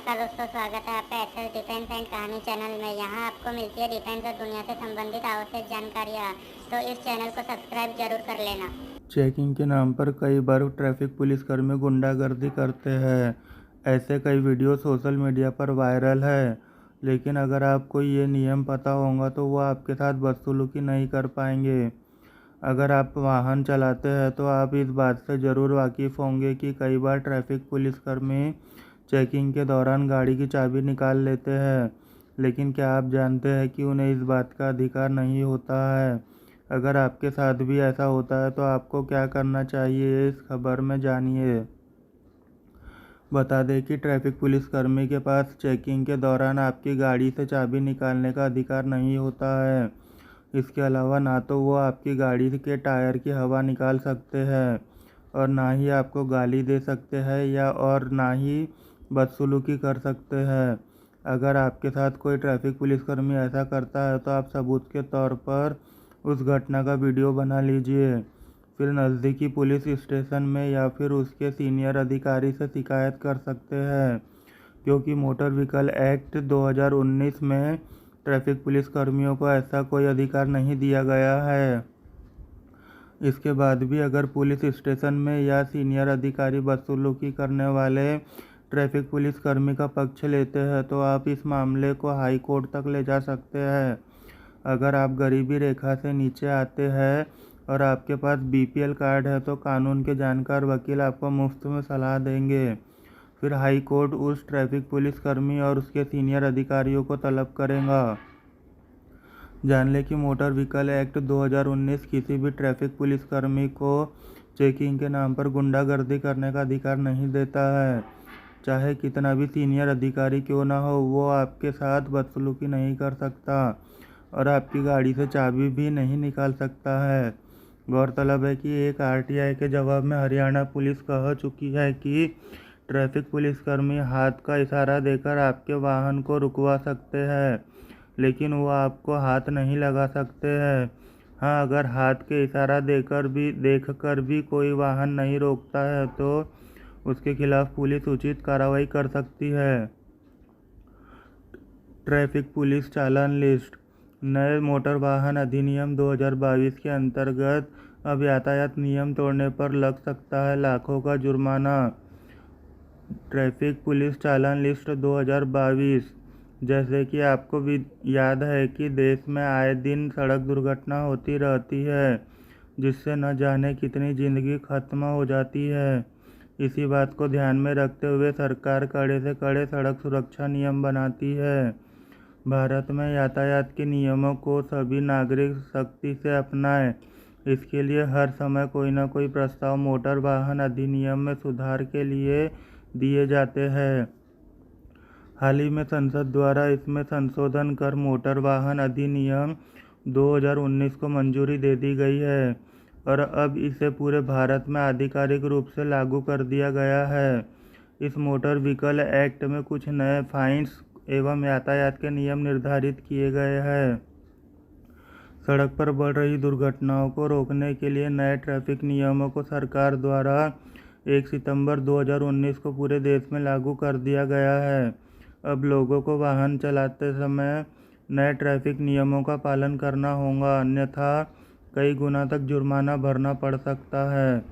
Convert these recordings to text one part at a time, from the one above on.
नमस्कार दोस्तों, स्वागत है आपका एक्सेल डिफेंस एंड कहानी चैनल में। यहाँ आपको मिलती है डिफेंस और दुनिया से संबंधित आवश्यक जानकारियाँ, तो इस चैनल को सब्सक्राइब जरूर कर लेना। चेकिंग के नाम पर कई बार ट्रैफिक पुलिसकर्मी गुंडागर्दी करते हैं। ऐसे कई वीडियो सोशल मीडिया पर वायरल है, लेकिन अगर आपको ये नियम पता होगा तो वो आपके साथ बदसलूकी नहीं कर पाएंगे। अगर आप वाहन चलाते हैं तो आप इस बात से ज़रूर वाकिफ़ होंगे कि कई बार ट्रैफिक पुलिसकर्मी चेकिंग के दौरान गाड़ी की चाबी निकाल लेते हैं, लेकिन क्या आप जानते हैं कि उन्हें इस बात का अधिकार नहीं होता है। अगर आपके साथ भी ऐसा होता है तो आपको क्या करना चाहिए, इस खबर में जानिए। बता दें कि ट्रैफिक पुलिसकर्मी के पास चेकिंग के दौरान आपकी गाड़ी से चाबी निकालने का अधिकार नहीं होता है। इसके अलावा ना तो वो आपकी गाड़ी के टायर की हवा निकाल सकते हैं और ना ही आपको गाली दे सकते हैं और ना ही बदसलूकी कर सकते हैं। अगर आपके साथ कोई ट्रैफिक पुलिसकर्मी ऐसा करता है तो आप सबूत के तौर पर उस घटना का वीडियो बना लीजिए, फिर नज़दीकी पुलिस स्टेशन में या फिर उसके सीनियर अधिकारी से शिकायत कर सकते हैं, क्योंकि मोटर व्हीकल एक्ट 2019 में ट्रैफिक पुलिस कर्मियों को ऐसा कोई अधिकार नहीं दिया गया है। इसके बाद भी अगर पुलिस स्टेशन में या सीनियर अधिकारी बदसलूकी करने वाले ट्रैफिक पुलिस कर्मी का पक्ष लेते हैं तो आप इस मामले को हाई कोर्ट तक ले जा सकते हैं। अगर आप गरीबी रेखा से नीचे आते हैं और आपके पास बीपीएल कार्ड है तो कानून के जानकार वकील आपको मुफ्त में सलाह देंगे। फिर हाई कोर्ट उस ट्रैफिक पुलिस कर्मी और उसके सीनियर अधिकारियों को तलब करेगा। जान लें कि मोटर व्हीकल एक्ट 2019 किसी भी ट्रैफिक पुलिसकर्मी को चेकिंग के नाम पर गुंडागर्दी करने का अधिकार नहीं देता है। चाहे कितना भी सीनियर अधिकारी क्यों ना हो, वो आपके साथ बदसलूकी नहीं कर सकता और आपकी गाड़ी से चाबी भी नहीं निकाल सकता है। गौरतलब है कि एक आरटीआई के जवाब में हरियाणा पुलिस कह चुकी है कि ट्रैफिक पुलिसकर्मी हाथ का इशारा देकर आपके वाहन को रुकवा सकते हैं, लेकिन वो आपको हाथ नहीं लगा सकते हैं। हाँ, अगर हाथ के इशारा देखकर भी कोई वाहन नहीं रोकता है तो उसके खिलाफ पुलिस उचित कार्रवाई कर सकती है। ट्रैफिक पुलिस चालान लिस्ट। नए मोटर वाहन अधिनियम 2022 के अंतर्गत अब यातायात नियम तोड़ने पर लग सकता है लाखों का जुर्माना। ट्रैफिक पुलिस चालान लिस्ट 2022। जैसे कि आपको भी याद है कि देश में आए दिन सड़क दुर्घटना होती रहती है, जिससे न जाने कितनी ज़िंदगी खत्म हो जाती है। इसी बात को ध्यान में रखते हुए सरकार कड़े से कड़े सड़क सुरक्षा नियम बनाती है। भारत में यातायात के नियमों को सभी नागरिक सख्ती से अपनाएं। इसके लिए हर समय कोई न कोई प्रस्ताव मोटर वाहन अधिनियम में सुधार के लिए दिए जाते हैं। हाल ही में संसद द्वारा इसमें संशोधन कर मोटर वाहन अधिनियम 2019 को मंजूरी दे दी गई है और अब इसे पूरे भारत में आधिकारिक रूप से लागू कर दिया गया है। इस मोटर व्हीकल एक्ट में कुछ नए फाइन्स एवं यातायात के नियम निर्धारित किए गए हैं। सड़क पर बढ़ रही दुर्घटनाओं को रोकने के लिए नए ट्रैफिक नियमों को सरकार द्वारा 1 सितंबर 2019 को पूरे देश में लागू कर दिया गया है। अब लोगों को वाहन चलाते समय नए ट्रैफिक नियमों का पालन करना होगा, अन्यथा कई गुना तक जुर्माना भरना पड़ सकता है।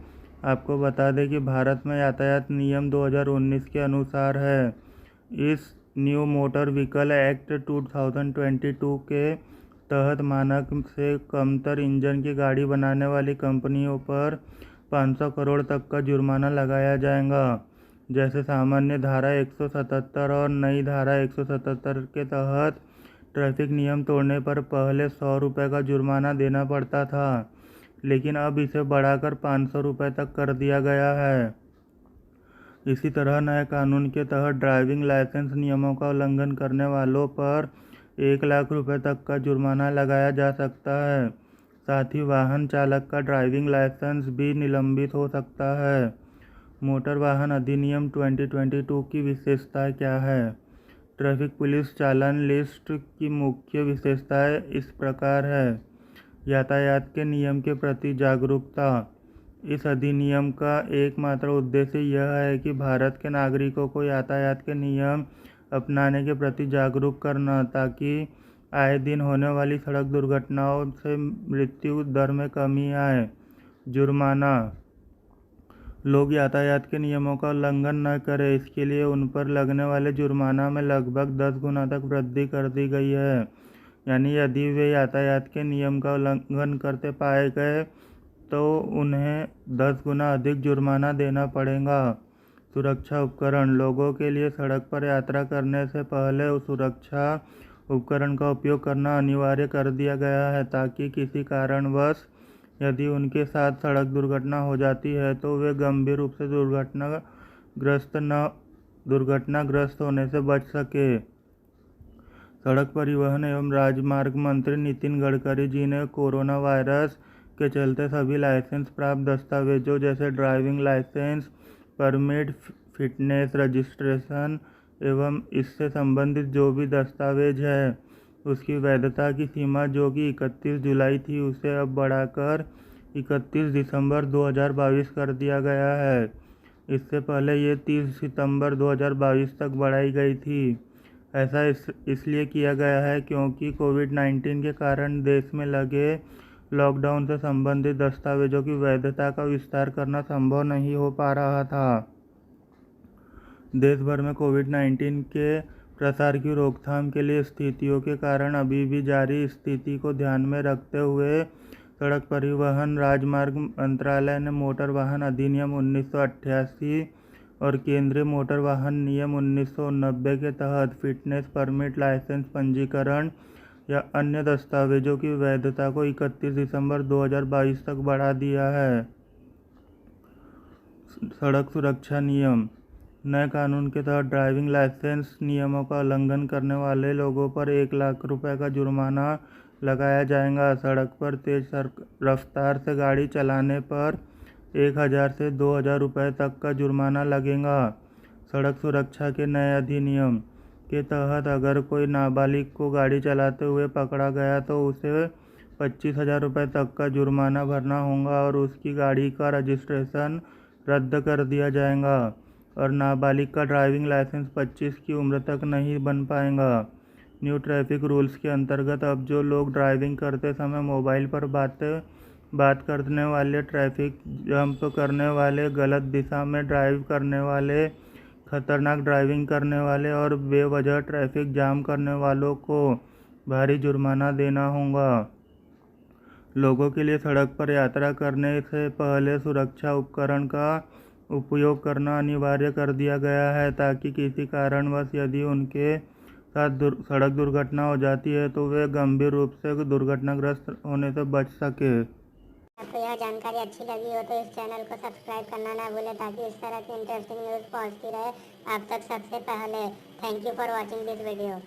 आपको बता दें कि भारत में यातायात नियम 2019 के अनुसार है। इस न्यू मोटर व्हीकल एक्ट 2022 के तहत मानक से कमतर इंजन की गाड़ी बनाने वाली कंपनियों पर 500 करोड़ तक का जुर्माना लगाया जाएगा। जैसे सामान्य धारा 177 और नई धारा 177 के तहत ट्रैफिक नियम तोड़ने पर पहले 100 रुपये का जुर्माना देना पड़ता था, लेकिन अब इसे बढ़ाकर 500 रुपये तक कर दिया गया है। इसी तरह नए कानून के तहत ड्राइविंग लाइसेंस नियमों का उल्लंघन करने वालों पर 1 लाख रुपये तक का जुर्माना लगाया जा सकता है। साथ ही वाहन चालक का ड्राइविंग लाइसेंस भी निलंबित हो सकता है। मोटर वाहन अधिनियम 2022 की विशेषताएं क्या है? ट्रैफिक पुलिस चालान लिस्ट की मुख्य विशेषताएं इस प्रकार है। यातायात के नियम के प्रति जागरूकता। इस अधिनियम का एकमात्र उद्देश्य यह है कि भारत के नागरिकों को यातायात के नियम अपनाने के प्रति जागरूक करना, ताकि आए दिन होने वाली सड़क दुर्घटनाओं से मृत्यु दर में कमी आए। जुर्माना। लोग यातायात के नियमों का उल्लंघन न करें, इसके लिए उन पर लगने वाले जुर्माना में लगभग 10 गुना तक वृद्धि कर दी गई है। यानी यदि वे यातायात के नियम का उल्लंघन करते पाए गए तो उन्हें 10 गुना अधिक जुर्माना देना पड़ेगा। सुरक्षा उपकरण। लोगों के लिए सड़क पर यात्रा करने से पहले सुरक्षा उपकरण का उपयोग करना अनिवार्य कर दिया गया है, ताकि किसी कारणवश यदि उनके साथ सड़क दुर्घटना हो जाती है तो वे गंभीर रूप से दुर्घटनाग्रस्त होने से बच सके। सड़क परिवहन एवं राजमार्ग मंत्री नितिन गडकरी जी ने कोरोना वायरस के चलते सभी लाइसेंस प्राप्त दस्तावेजों जैसे driving license, permit, fitness registration एवं इससे संबंधित जो भी दस्तावेज है उसकी वैधता की सीमा जो कि 31 जुलाई थी उसे अब बढ़ाकर 31 दिसंबर 2022 कर दिया गया है। इससे पहले ये 30 सितंबर 2022 तक बढ़ाई गई थी। ऐसा इसलिए किया गया है क्योंकि कोविड-19 के कारण देश में लगे लॉकडाउन से संबंधित दस्तावेजों की वैधता का विस्तार करना संभव नहीं हो पा रहा था। देश भर में कोविड-19 के प्रसार की रोकथाम के लिए स्थितियों के कारण अभी भी जारी स्थिति को ध्यान में रखते हुए सड़क परिवहन राजमार्ग मंत्रालय ने मोटर वाहन अधिनियम 1988 और केंद्रीय मोटर वाहन नियम 1990 के तहत फिटनेस, परमिट, लाइसेंस, पंजीकरण या अन्य दस्तावेजों की वैधता को 31 दिसंबर 2022 तक बढ़ा दिया है। सड़क सुरक्षा नियम। नए कानून के तहत ड्राइविंग लाइसेंस नियमों का उल्लंघन करने वाले लोगों पर 1 लाख रुपए का जुर्माना लगाया जाएगा। सड़क पर तेज रफ्तार से गाड़ी चलाने पर 1000 से 2000 रुपये तक का जुर्माना लगेगा। सड़क सुरक्षा के नए अधिनियम के तहत अगर कोई नाबालिग को गाड़ी चलाते हुए पकड़ा गया तो उसे 25,000 रुपये तक का जुर्माना भरना होगा और उसकी गाड़ी का रजिस्ट्रेशन रद्द कर दिया जाएगा और नाबालिग का ड्राइविंग लाइसेंस 25 की उम्र तक नहीं बन पाएगा। न्यू ट्रैफिक रूल्स के अंतर्गत अब जो लोग ड्राइविंग करते समय मोबाइल पर बात करने वाले, ट्रैफिक जंप करने वाले, गलत दिशा में ड्राइव करने वाले, खतरनाक ड्राइविंग करने वाले और बेवजह ट्रैफिक जाम करने वालों को भारी जुर्माना देना होगा। लोगों के लिए सड़क पर यात्रा करने से पहले सुरक्षा उपकरण का उपयोग करना अनिवार्य कर दिया गया है, ताकि किसी कारणवश यदि उनके साथ सड़क दुर्घटना हो जाती है तो वे गंभीर रूप से दुर्घटनाग्रस्त होने से बच सके। आपको यह जानकारी अच्छी लगी हो तो इस चैनल को सब्सक्राइब करना ना भूलें, ताकि इस तरह की इंटरेस्टिंग न्यूज़ पहुंचती रहे आप तक सबसे पहले। Thank you for watching this video.